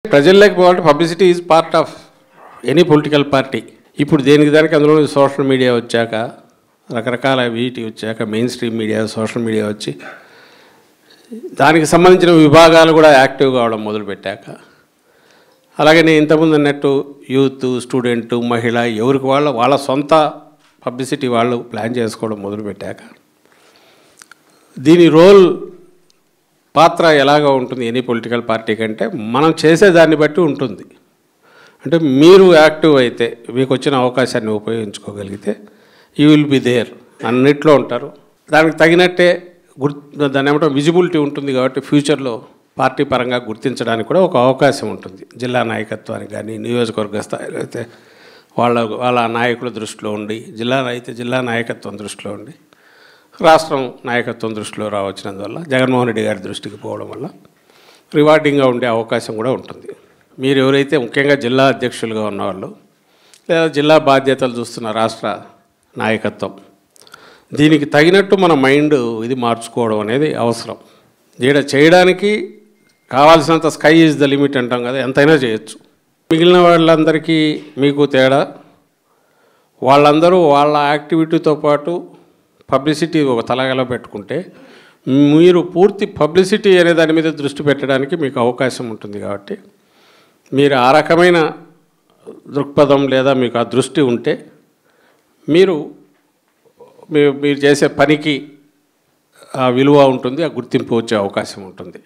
ప్రజల్లోకి పోవాలంటే publicity is part of any political party. ఇప్పుడు దేనికి దానికి అందులో సోషల్ మీడియా వచ్చాక, రకరకాల వీటి వచ్చాక, main stream media, social media వచ్చి దానికి సంబంధించిన విభాగాలు కూడా యాక్టివ్ కావడం మొదలుపెట్టాక, అలాగే నేను ఇంతకుముందు అన్నట్టు యూత్, స్టూడెంట్, మహిళ ఎవరికి వాళ్ళ సొంత పబ్లిసిటీ వాళ్ళు ప్లాన్ చేసుకోవడం మొదలుపెట్టాక, దీని రోల్ పాత్ర ఎలాగా ఉంటుంది ఎనీ పొలిటికల్ పార్టీ కంటే మనం చేసేదాన్ని బట్టి ఉంటుంది. అంటే మీరు యాక్టివ్ అయితే, మీకు వచ్చిన అవకాశాన్ని ఉపయోగించుకోగలిగితే యూ విల్ బి దేర్, అన్నిట్లో ఉంటారు. దానికి తగినట్టే దాన్ని ఏమంటే విజిబిలిటీ ఉంటుంది. కాబట్టి ఫ్యూచర్లో పార్టీ పరంగా గుర్తించడానికి కూడా ఒక అవకాశం ఉంటుంది. జిల్లా నాయకత్వానికి కానీ, నియోజకవర్గ స్థాయిలో అయితే వాళ్ళ నాయకుల దృష్టిలో ఉండి, జిల్లా నాయకత్వం దృష్టిలో ఉండి, రాష్ట్రం నాయకత్వం దృష్టిలో రావచ్చినందువల్ల, జగన్మోహన్ రెడ్డి గారి దృష్టికి పోవడం వల్ల రివార్డింగ్గా ఉండే అవకాశం కూడా ఉంటుంది. మీరు ఎవరైతే ముఖ్యంగా జిల్లా అధ్యక్షులుగా ఉన్నవాళ్ళు, లేదా జిల్లా బాధ్యతలు చూస్తున్న రాష్ట్ర నాయకత్వం, దీనికి తగినట్టు మన మైండ్ ఇది మార్చుకోవడం అనేది అవసరం. ఈడ చేయడానికి కావాల్సినంత స్కై ఈజ్ ద లిమిట్ అంటాం కదా, ఎంతైనా చేయొచ్చు. మిగిలిన వాళ్ళందరికీ మీకు తేడా, వాళ్ళందరూ వాళ్ళ యాక్టివిటీతో పాటు పబ్లిసిటీ ఒక తలగలో పెట్టుకుంటే మీరు పూర్తి పబ్లిసిటీ అనే దాని మీద దృష్టి పెట్టడానికి మీకు అవకాశం ఉంటుంది. కాబట్టి మీరు ఆ రకమైన దృక్పథం లేదా మీకు ఆ దృష్టి ఉంటే మీరు చేసే పనికి ఆ విలువ ఉంటుంది, ఆ గుర్తింపు వచ్చే అవకాశం ఉంటుంది.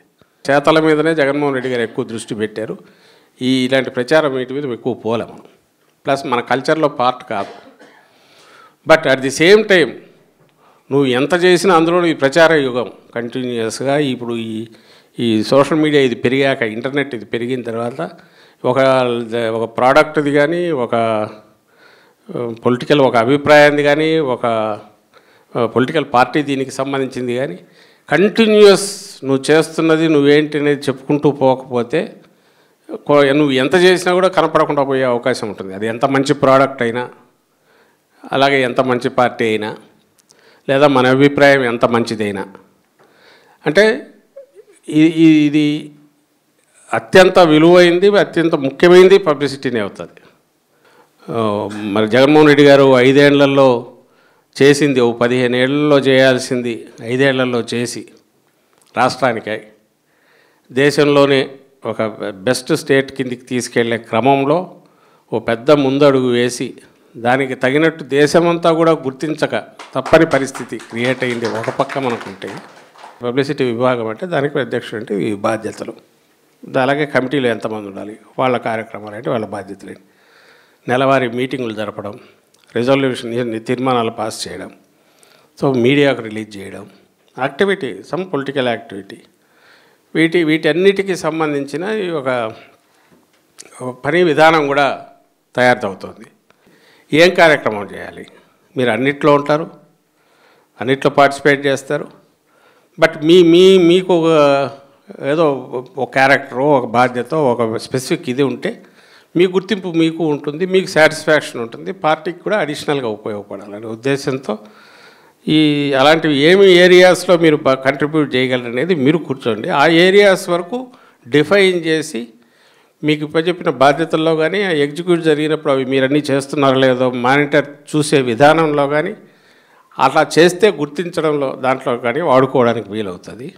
చేతల మీదనే జగన్మోహన్ రెడ్డి గారు ఎక్కువ దృష్టి పెట్టారు. ఇలాంటి ప్రచారం వీటి మీద ఎక్కువ పోలే మనం. ప్లస్ మన కల్చర్లో పార్ట్ కాదు. But at the same time నువ్వు ఎంత చేసినా అందులో ఈ ప్రచార యుగం కంటిన్యూస్గా ఇప్పుడు ఈ సోషల్ మీడియా ఇది పెరిగాక, ఇంటర్నెట్ ఇది పెరిగిన తర్వాత ఒక ప్రోడక్ట్ది కానీ, ఒక పొలిటికల్ ఒక అభిప్రాయాన్ని కానీ, ఒక పొలిటికల్ పార్టీ దీనికి సంబంధించింది కానీ కంటిన్యూస్ నువ్వు చేస్తున్నది నువ్వేంటి అనేది చెప్పుకుంటూ పోకపోతే నువ్వు ఎంత చేసినా కూడా కనపడకుండా పోయే అవకాశం ఉంటుంది. అది ఎంత మంచి ప్రోడక్ట్ అయినా, అలాగే ఎంత మంచి పార్టీ అయినా, లేదా మన అభిప్రాయం ఎంత మంచిదైనా. అంటే ఇది అత్యంత విలువైంది, అత్యంత ముఖ్యమైనది పబ్లిసిటీనే అవుతుంది. మరి జగన్మోహన్ రెడ్డి గారు 5 ఏళ్లలో చేసింది 15 ఏళ్లలో చేయాల్సింది 5 ఏళ్లలో చేసి రాష్ట్రానికి దేశంలోనే ఒక బెస్ట్ స్టేట్ కిందికి తీసుకెళ్లే క్రమంలో ఓ పెద్ద ముందడుగు వేసి దానికి తగినట్టు దేశమంతా కూడా గుర్తించక తప్పని పరిస్థితి క్రియేట్ అయ్యింది. ఒక పక్క మనకుంటే పబ్లిసిటీ విభాగం అంటే దానికి అధ్యక్షుడు అంటే ఈ బాధ్యతలు, అలాగే కమిటీలో ఎంతమంది ఉండాలి, వాళ్ళ కార్యక్రమాలు అంటే వాళ్ళ బాధ్యతలు, నెలవారీ మీటింగులు జరపడం, రిజల్యూషన్ తీర్మానాలు పాస్ చేయడం, సో మీడియాకు రిలీజ్ చేయడం, యాక్టివిటీ సమ్ పొలిటికల్ యాక్టివిటీ, వీటన్నిటికీ సంబంధించిన ఒక పని విధానం కూడా తయారవుతుంది. ఏం కార్యక్రమం చేయాలి, మీరు అన్నిట్లో ఉంటారు, అన్నిట్లో పార్టిసిపేట్ చేస్తారు. బట్ మీకు ఒక ఏదో ఒక క్యారెక్టరో, ఒక బాధ్యత, ఒక స్పెసిఫిక్ ఇది ఉంటే మీ గుర్తింపు మీకు ఉంటుంది, మీకు సాటిస్ఫాక్షన్ ఉంటుంది, పార్టీకి కూడా అడిషనల్గా ఉపయోగపడాలనే ఉద్దేశంతో అలాంటివి ఏమి ఏరియాస్లో మీరు కంట్రిబ్యూట్ చేయగలరు అనేది మీరు కూర్చోండి. ఆ ఏరియాస్ వరకు డిఫైన్ చేసి మీకు చెప్పిన బాధ్యతల్లో కానీ, ఎగ్జిక్యూట్ జరిగినప్పుడు అవి మీరు అన్నీ చేస్తున్నారో లేదో మానిటర్ చూసే విధానంలో కానీ, అట్లా చేస్తే గుర్తించడంలో దాంట్లో కానీ వాడుకోవడానికి వీలవుతుంది.